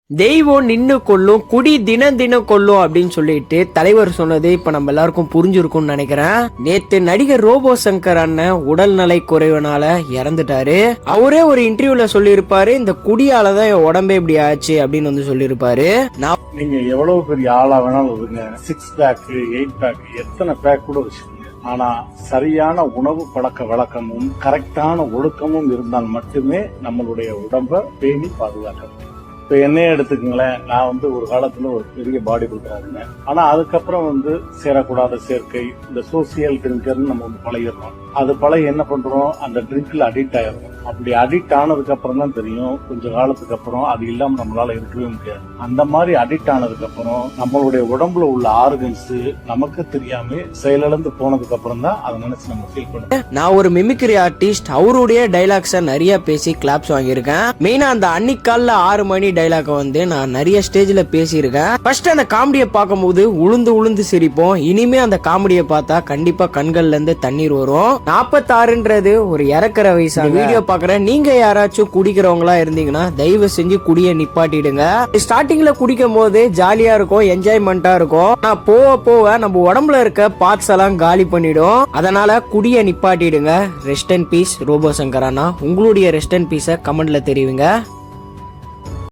தெய்வம் நின்னு கொல்லும், குடி தினம் தினம் கொல்லும் அப்படின்னு சொல்லிட்டு தலைவர் சொன்னது இப்ப நம்ம எல்லாருக்கும் புரிஞ்சிருக்கும்னு நினைக்கிறேன். நேத்து நடிகர் ரோபோ சங்கர் அண்ணன் உடல்நலை குறைவுனால இறந்துட்டாரு. அவரே ஒரு இன்டர்வியூல சொல்லியிருப்பாரு, இந்த குடியாலதான் என் உடம்பே இப்படி ஆச்சு அப்படின்னு வந்து சொல்லியிருப்பாரு. நீங்க எவ்வளவு பெரிய ஆளா வேணாலும் இருங்க, 6 பேக் 8 பேக் எத்தனை பேக் கூட வச்சுக்கோங்க. ஆனா சரியான உணவு பழக்க வழக்கமும் கரெக்டான ஒழுக்கமும் இருந்தால் மட்டுமே நம்மளுடைய உடம்ப பேணி பாதுகாக்கணும். இப்ப என்னையே எடுத்துக்கங்களேன், நான் வந்து ஒரு காலத்துல ஒரு பெரிய பாடி பில்டரா இருந்தேன். ஆனா அதுக்கப்புறம் சேரக்கூடாத சேர்க்கை, இந்த சோசியல் ட்ரிங்கர்னு நம்ம பழகிடுறோம். அது பழகி என்ன பண்றோம், அந்த ட்ரிங்க்ல அடிக்ட் ஆயிரும். அப்படி அடிக்ட் ஆனதுக்கு அப்புறம் தான் தெரியும், கொஞ்ச காலத்துக்கு அப்புறம் அது இல்லாம நம்மளால இருக்கவே முடியாது. அந்த மாதிரி அடிக்ட் ஆனதுக்கு அப்புறம் நம்மளுடைய உடம்புல உள்ள ஆர்கன்ஸ் நமக்கு தெரியாம செயலிழந்து போனதுக்கு அப்புறம் தான் அதை நினைச்சு நம்ம ஃபீல் பண்ணுவோம். நான் ஒரு மிமிக்ரி ஆர்டிஸ்ட், அவருடைய டைலாக்ஸ நிறைய பேசி கிளாப்ஸ் வாங்கியிருக்கேன். மெயினா அந்த அன்னிக்கால 6 மணி டைலாக நான் நிறைய ஸ்டேஜ்ல பேசியிருக்கேன். ஃபர்ஸ்ட் அந்த காமெடியை பார்க்கும்போது உளுந்து உளுந்து சிரிப்போம். இனிமே அந்த காமெடியை பார்த்தா கண்டிப்பா கண்கள்ல இருந்து தண்ணீர் வரும். 46ன்றது ஒரு இறக்குற வயசு. வீடியோ பாக்குற நீங்க யாராச்சும் குடிக்கிறவங்களா இருந்தீங்கன்னா தயவு செஞ்சு குடிய நிப்பாட்டிடுங்க. ஸ்டார்டிங்ல குடிக்கும் போது ஜாலியா இருக்கும், என்ஜாய்மெண்டா இருக்கும். ஆனா போக போக நம்ம உடம்புல இருக்க பார்ட்ஸ் எல்லாம் காலி பண்ணிடும். அதனால குடிய நிப்பாட்டிடுங்க. Rest and peace Robo Shankar அண்ணா. உங்களுடைய ரெஸ்ட் அண்ட் பீஸ கமெண்ட்ல தெரிவிங்க.